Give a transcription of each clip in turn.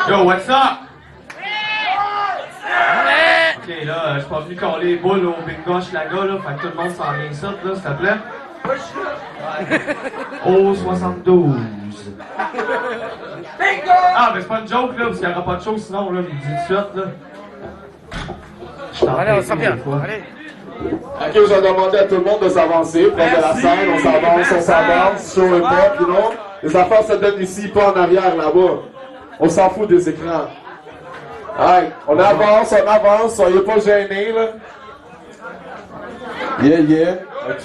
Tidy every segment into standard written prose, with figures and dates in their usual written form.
Yo, what's up? Ok, là, je suis pas venu coller les boules au bingo Schlaga, là, fait que tout le monde s'en vient ça, là, s'il te plaît. Au 72. Ah, mais c'est pas une joke, là, parce qu'il n'y aura pas de show sinon, là, je vous dis tout de suite, là. Allez, on s'en vient. Allez. Ok, je vais demander à tout le monde de s'avancer, près de la scène, on s'avance, show et pop, you know. Les affaires se donnent ici, pas en arrière, là-bas. On s'en fout des écrans. Hey, on avance, soyez pas gênés, là. Yeah, ok.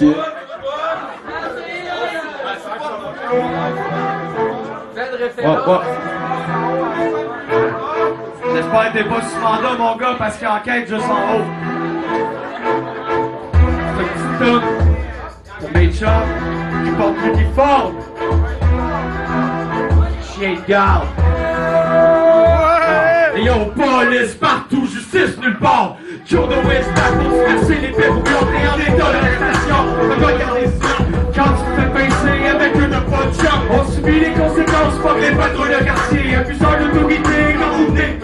J'espère que t'es pas sous mandat, mon gars, parce qu'il enquête juste en haut. Cette petite toune pour mes chums qui portent l'uniforme. Chien de garde. Et yo, police partout, justice nulle part. Joe de West, pour se verser les paix pour planter en état d'arrestation. Regardez ça, quand tu te fais pincer avec une pas de chum, on subit les conséquences, pas que les patrouilles de quartier. Abuseurs d'autorité, quand vous venez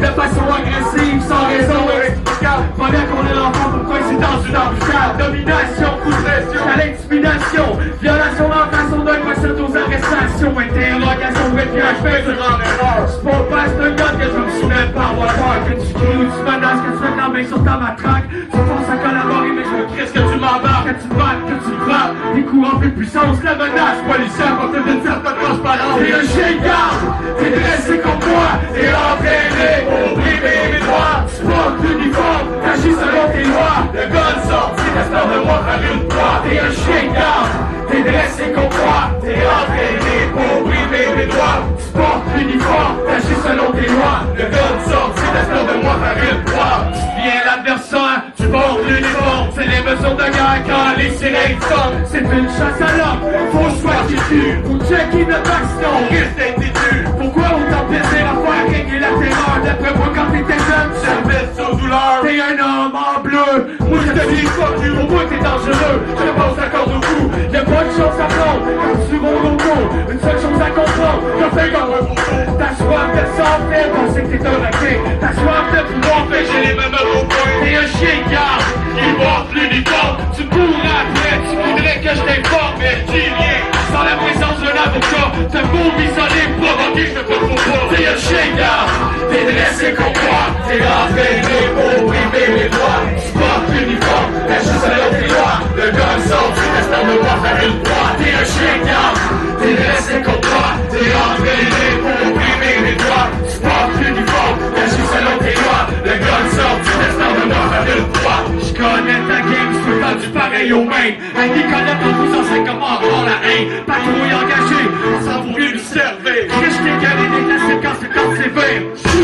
de façon agressive, sans raison inexplicable. Pendant qu'on est l'enfant pour coïncidence d'une embuscade. Domination, coup de pression, à l'intimidation. Violation en façon d'un procès aux arrestations. Interrogation, réfugiage, fait du rendez-vous. C'est pas parce que que je me soulève par moi peur. Que tu cries ou tu menaces, que tu mets ta main sur ta matraque. Tu penses à collaborer, mais je veux crise que tu m'embarques. Que tu battes, que tu frappes. Des coups en plus de puissance, la menace policière porte d'une certaine transparence. T'es un chien de garde, t'es dressé comme moi. T'es entraîné pour brimer mes droits. Tu portes l'uniforme, t'agis selon tes lois. Le gun sorti, t'espère de moi faire une proie. T'es un chien de garde, t'es dressé comme moi. T'es entraîné pour brimer mes droits. Tu portes l'uniforme, t'agis selon tes lois. Le gun sorti, t'espère de moi faire une proie. Tu deviens l'adversaire, tu portes l'uniforme. C'est les mesures de guerre quand les sirènes sonnent. C'est une chasse à l'homme, faut choix qui tue. Faut checker notre action, risque d'être déçu. Pourquoi autant plaisir à faire régner la terreur? D'après moi quand t'étais jeune, service aux douleurs. T'es un homme en bleu, moi je te dis fuck you. Au bout t'es dangereux, je te passe la corde au cou. Y'a pas de chance à prendre, quand tu roules au dos. Une seule chose à comprendre, t'as fait comme un photo. Ta soif de sang fait penser que t'es un requin. Ta soif de pouvoir fait j'ai les mêmes au point. T'es un chien de garde, qui porte l'uniforme. Tu pourrais après, tu voudrais que je t'informe, mais je dis rien. Sans la présence d'un avocat, t'as beau m'isoler, provoquer, je te fais trop pas. T'es un chien de garde, t'es dressé comme moi. T'es entraîné pour brimer mes droits. Tu portes l'uniforme, t'agis selon tes lois. Le gun sort, tu t'espères de voir faire une proie. T'es un chien de garde, t'es dressé comme moi. T'es entraîné pour brimer mes droits. Tu portes l'uniforme, t'agis selon tes lois. Le gun sort, tu t'espères de voir faire une proie. Je connais ta game, je peux faire du pareil aux mains. À Nicolette, on vous enseigne comment avoir la haine. Patrouille engagée, on s'en vaut mieux nous servir. Je t'ai gagné des classiques quand c'est vert. Chou,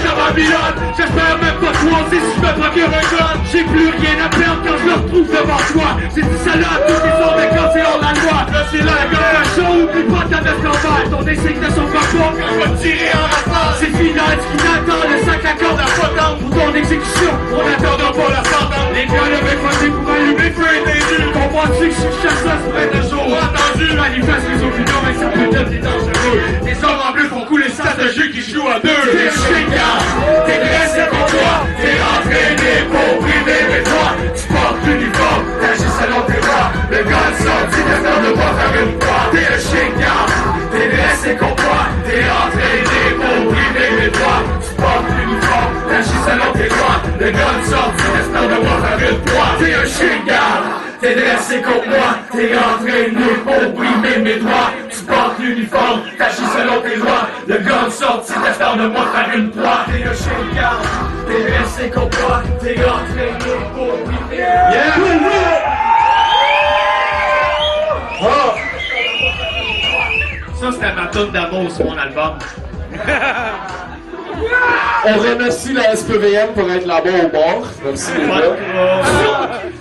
dans Babylone. J'espère même pas toi, si je me procure un gun. J'ai plus rien à perdre quand je me retrouve devant toi. C'est du salat, tous les ordres de quand c'est hors la loi. Là c'est la gueule, un show, oublie pas ta veste en balle. Ton insigne ne sont pas forts quand je vais te tirer en rafale. C'est final, ce qui n'attend, le sac à corde à potente. Pour ton exécution, on n'attendra pas la sentence. Les gars levaient croisés pour allumer feu et déjus. Comprends-tu que je suis chasseur, c'est vrai de jour entendu. Manifeste les opinions, mais ça peut être dangereux. Les hommes en bleu font couler ça de jeu qui joue à deux. T'es chien de garde, t'es dressé pour toi. T'es entraîné pour brimer mes droits. Tu portes l'uniforme, t'agis selon tes lois. Le gun sorti, t'espères de pas faire une proie. T'es un chien de garde, t'es dressé comme moi. T'es entraîné pour brimer mes droits. Tu portes l'uniforme, t'agis selon tes lois. Le gun sorti, t'espères de pas faire une proie. T'es un chien de garde, t'es dressé comme moi. T'es entraîné pour brimer mes droits. Tu portes l'uniforme, t'agis selon tes lois. Le gun sorti, t'espères de moi faire une proie. T'es un chien de garde, t'es dressé comme moi. T'es entraîné pour brimer mes droits. Oh. Ça, c'était ma toune d'amour sur mon album. On remercie la SPVM pour être là-bas au bord. Merci les gars.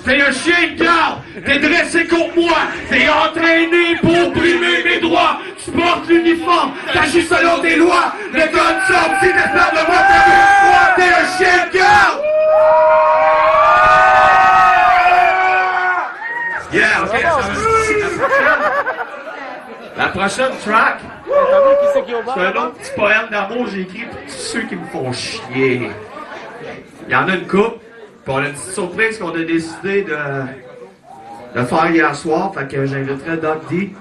T'es un chien de garde, t'es dressé contre moi, t'es entraîné pour brimer mes droits. Tu portes l'uniforme, t'agis selon tes lois. Le gun sort, si t'espères de moi faire une fois, t'es un chien de garde. Yeah, ok, ça va. La prochaine track, c'est un autre petit poème d'amour que j'ai écrit pour tous ceux qui me font chier. Il y en a une couple, puis on a une petite surprise qu'on a décidé de faire hier soir, fait que j'inviterai Doc D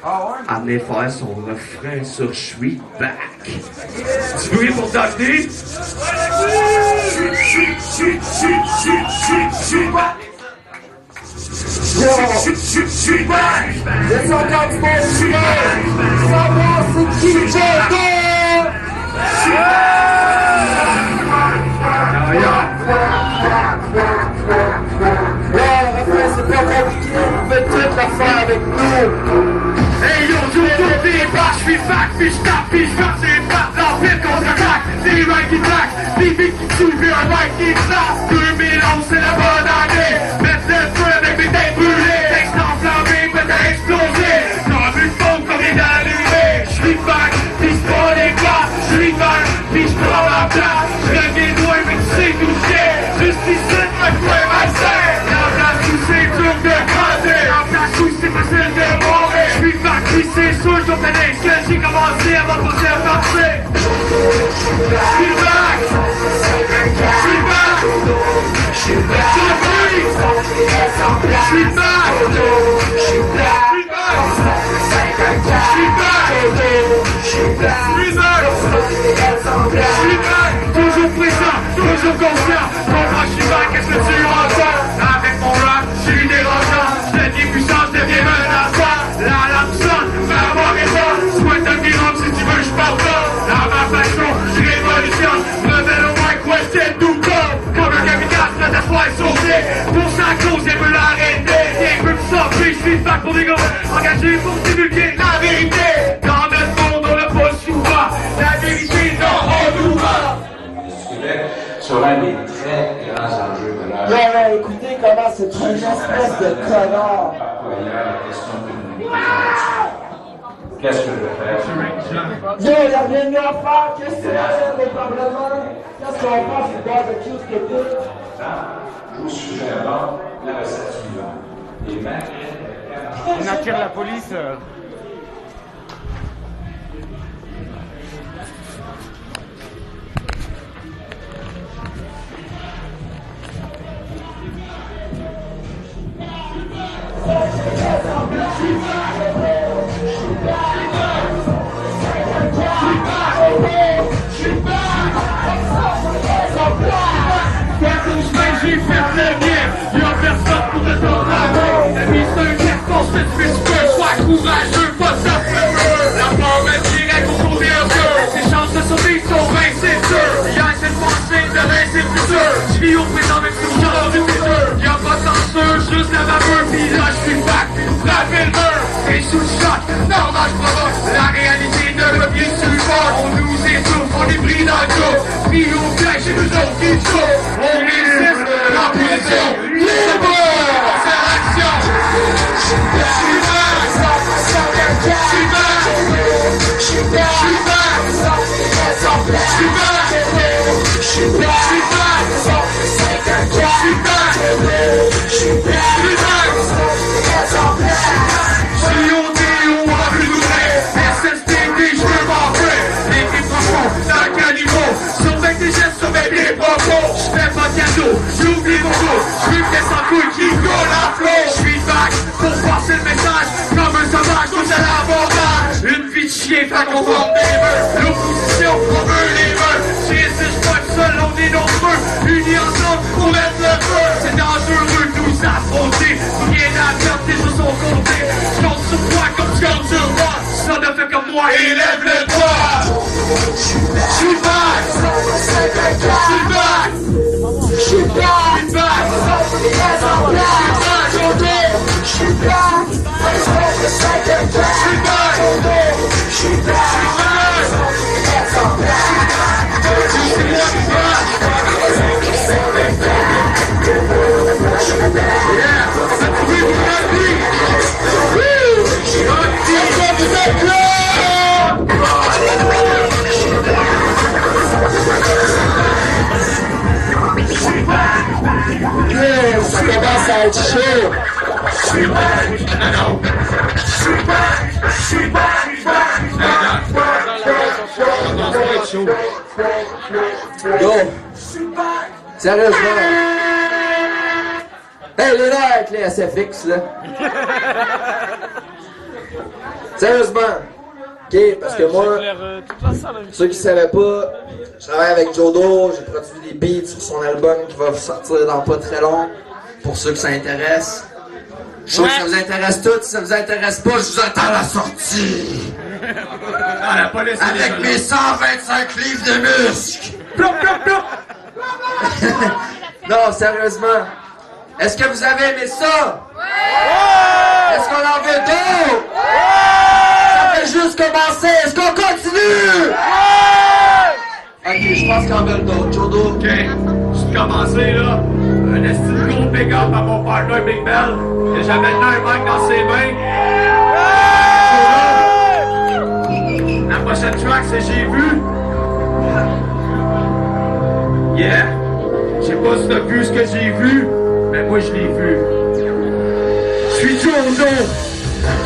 à venir faire son refrain sur Je suis back. Tu bruit pour Doc D? C'est encore du bon chien. Savoir c'est qui c'est pas compliqué, vous faites toute l'affaire avec nous. Hey yo, tout des bacs, j'suis fac, puis j'tape, puis j'verse les pattes, l'empire contre-attaque, c'est les rides qui claquent, des vies qui tuent, puis un mic qui classe. 2011 c'est la bonne année, mettre le feu avec mes têtes brûlées, texte enflammé, peut-être explosé, j'en vu de fond comme les allumés. J'suis fac, puis j'prends les glaces, j'suis fac, puis j'prends ma place, j'reviens loin, mais tu sais d'où j'viens, juste ici, me fouet ma scène, la place où c'est dur de creuser, la place où c'est facile de mourir. J'suis fac, puis c'est sûr, j'dois connaître ce que j'ai commencé avant de passer à partir. J'suis back, j'suis back, j'suis back, j'suis back, toujours présent, toujours conscient. Comprends, j'suis back, qu'est-ce que tu entends? Avec mon rap, j'suis dérangeant, j'deviens puissant, j'deviens menaçant. La lame sonne, fais avoir raison, souhaite un miracle si tu veux, j'pardonne. Dans ma façon, j'révolutionne, rebelle au mic, ouais, c'est tout comme un kamikaze, prêt à se faire sauter. Pour sa cause, elle veut l'arrêter. Rien que plus sortir, j'suis back pour des gars engagés pour divulguer la vérité. Dans notre monde, on l'a pas souvent. La vérité, non, on nous ment. Sur un des très grands enjeux de l'heure. Yo, écoutez comment c'est une espèce de connard. La question que nous nous posons. Qu'est-ce que je vais faire? Yo, y'a rien mieux à faire. Qu'est-ce que c'est le problème? Qu'est-ce qu'on pense du barbecue ce que t'es? Je vous suggère donc la recette suivante. Les maquettes. On attire la police. J'ai fait le mien, y'a personne pour te condamner. La vie c'est un carton, c'est ce que tu peux. Sois courageux, pas ça la mort est directe au côté un peu. Tes chances de sauver sont 20, c'est sûr. Hier c'est le passé, demain c'est le futur. J'vis au présent même si je change du futur. Y'a pas de censure, juste la vapeur. Pis là j'suis back, pis nous frapper le mur. T'es sous le choc, normal j'provoque. La réalité ne revient sur le bord. On nous étouffe, on est pris dans le dos. Pis au flash, c'est nous autres qui souffrent. On résiste. La position, libre, c'est l'action. J'suis back, j'suis back, j'suis back, j'suis back, j'suis back, j'suis back, j'suis back, j'suis back. J'suis au déo à plus loin, SSTD, j'veux m'enfuir. L'équipe profond, dans quel niveau? Surveille tes gestes, surveille tes propos. J'fais pas de cadeau, j'oublie mon dos. J'suis pièce en couille qui colle à flot. J'suis back pour passer le message comme un sauvage, touche à l'abordage. Une vie de chien, fait qu'on forme des meurs. L'opposition, on veut les meurs. J'ai c'est pas seul, on est nombreux. Unis ensemble pour mettre le feu. C'est dangereux de nous affronter. Rien à perdre, tes jours sont comptés. J'compte sur toi comme j'compte sur moi. Ça ne fait comme moi, élève le doigt. J'suis back, j'suis back, j'suis back, j'suis back, j'suis back, Yeah, Yo! Sérieusement! Hey, les là avec les SFX, là! Sérieusement! Ok, parce que moi, ceux qui savaient pas, je travaille avec Jodo, j'ai produit des beats sur son album qui va sortir dans pas très long, pour ceux que ça intéresse. Je suis sûr que ça vous intéresse tous, si ça vous intéresse pas, je vous attends à la sortie! Ah, la police, Avec mes 125 livres de muscles! Plop, plop, plop! Non, sérieusement, est-ce que vous avez aimé ça? Ouais! Est-ce qu'on en veut d'autres? Ouais! Ça fait juste commencer, est-ce qu'on continue? Ouais! Ok, je pense qu'on veut d'autres, Jodo. Ok, j'ai commencé là. Un estime gros big up à mon partner Big Bell. Et j'avais le un mic dans ses mains. La prochaine track, c'est J'ai vu. Yeah. Je sais pas si t'as vu ce que j'ai vu, mais moi je l'ai vu. Je suis Jodo.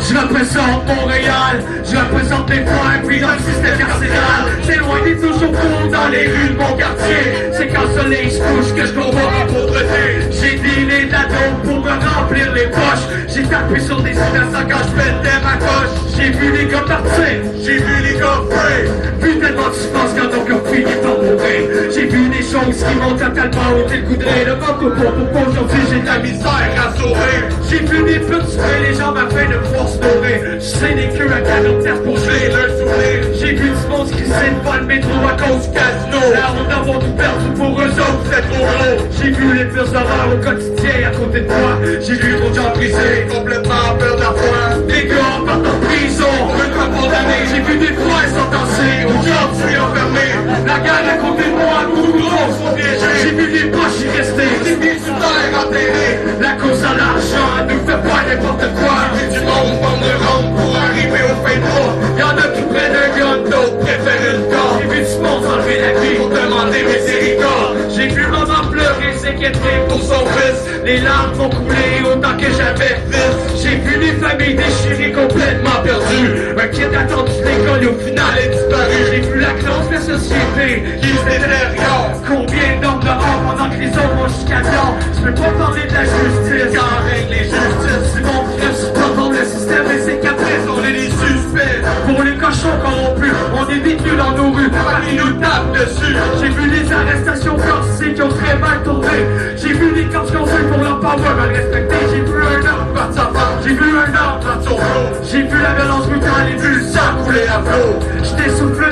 Je représente Montréal, je représente les points, puis dans le système carcéral. C'est loin d'être toujours court dans les rues de mon quartier. C'est quand le soleil se couche que je combats ma pauvreté. J'ai dealé de la dope pour me remplir les poches. J'ai tapé sur des innocents quand je pétais ma coche. J'ai vu les gars partir, j'ai vu les gars free. Vu tellement de souffrance quand on a fini par mourir. J'ai vu des choses qui m'ont totalement ôté le coudray. Le manque au pour qu'aujourd'hui j'ai de la misère à sauver. J'ai vu des putes tuer les jambes afin de pouvoir se nourrir. J'sais des queues à 40 terres pour geler leur sourire. J'ai vu du monde qui s'est devant le métro à cause du casino. La honte d'avoir tout perdu pour eux autres, c'est trop gros. J'ai vu les pires horreurs au quotidien à côté de moi. J'ai vu trop de gens brisés, complètement en peur de la foi. Des gars partent en prison, on veut pas condamner. J'ai vu des fois sentencés, aujourd'hui enfermés. La guerre à côté de moi, beaucoup trop sont piégés. J'ai vu des poches y rester, des pieds sous terre enterrés. La cause à l'argent nous fait pas n'importe quoi. J'ai vu du monde prendre de ronde pour arriver au fin de mois. Y'en a qui prennent un gun, d'autres préfèrent une corde. J'ai vu du monde s'enlever la vie pour demander miséricorde. J'ai vu maman pleurer, s'inquiéter pour son fils. Les larmes vont couler autant que j'avais fils. J'ai vu des familles déchirées, complètement perdues. Un kid attendu de l'école et au final est disparu. J'ai vu la classe de la société qui se détériore. Combien d'hommes dehors pendant que les autres vont jusqu'à temps. Je peux pas parler de la justice quand règle les justices. Du monde qui reste pas dans le système et ses caprices, on est les suspects. Pour les cochons corrompus, on est détenus dans nos rues. Paris nous tape dessus. J'ai vu les arrestations forcées qui ont très mal tourné. J'ai vu les camps qui ont fait pour leur power mal respecté. J'ai vu un homme battre sa femme. J'ai vu un homme battre son flot. J'ai vu la violence brutale et vu le sang couler à flot. J'étais soufflé,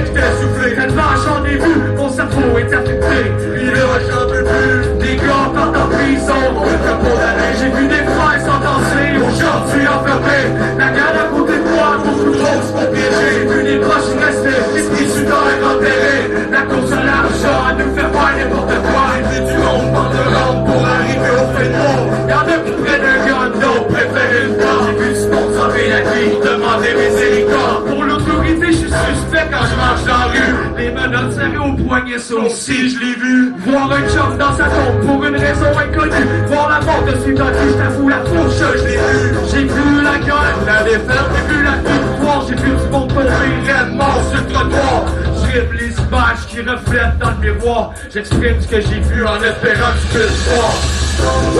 tellement j'en ai vu. Mon cerveau est affecté. Puis là, j'en peux plus. Des gars partent en prison, on veut pas condamner. J'ai vu des frères sentencés, aujourd'hui enfermés. La garde à côté de moi, beaucoup trop se font piéger. J'ai vu des proches rester, esprits sous terre enterrés. La course à l'argent nous fait faire n'importe quoi. J'ai vu du monde prendre de ronde pour arriver au fin de mois. Y'en a qui prennent un gun, d'autres préfèrent une fois. J'ai vu du monde s'enlever la vie, demander miséricorde. Pour l'autorité, je suis suspect quand je marche dans la rue. Les menottes serrées au poignet, ça aussi je l'ai vu. Voir un chum dans sa tombe pour une raison inconnue. Voir la mort de celui dans qui je t'avoue la fourche, je l'ai vu. J'ai vu la gueule, la défaite, j'ai vu la victoire. J'ai vu du monde tomber, raide, mort sur le trottoir. Je rêve les images qui reflètent dans le miroir. J'exprime ce que j'ai vu en espérant que tu puisses voir.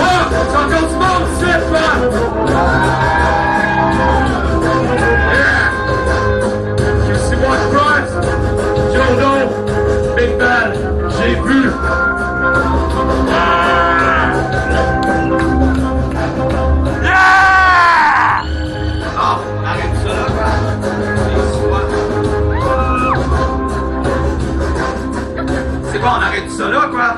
Ah! C'est encore du monde, c'est pas! Yeah! You see what price? Jodo, Big Bell, j'ai vu. Ah, arrête ça là. C'est bon, on arrête ça là, quoi.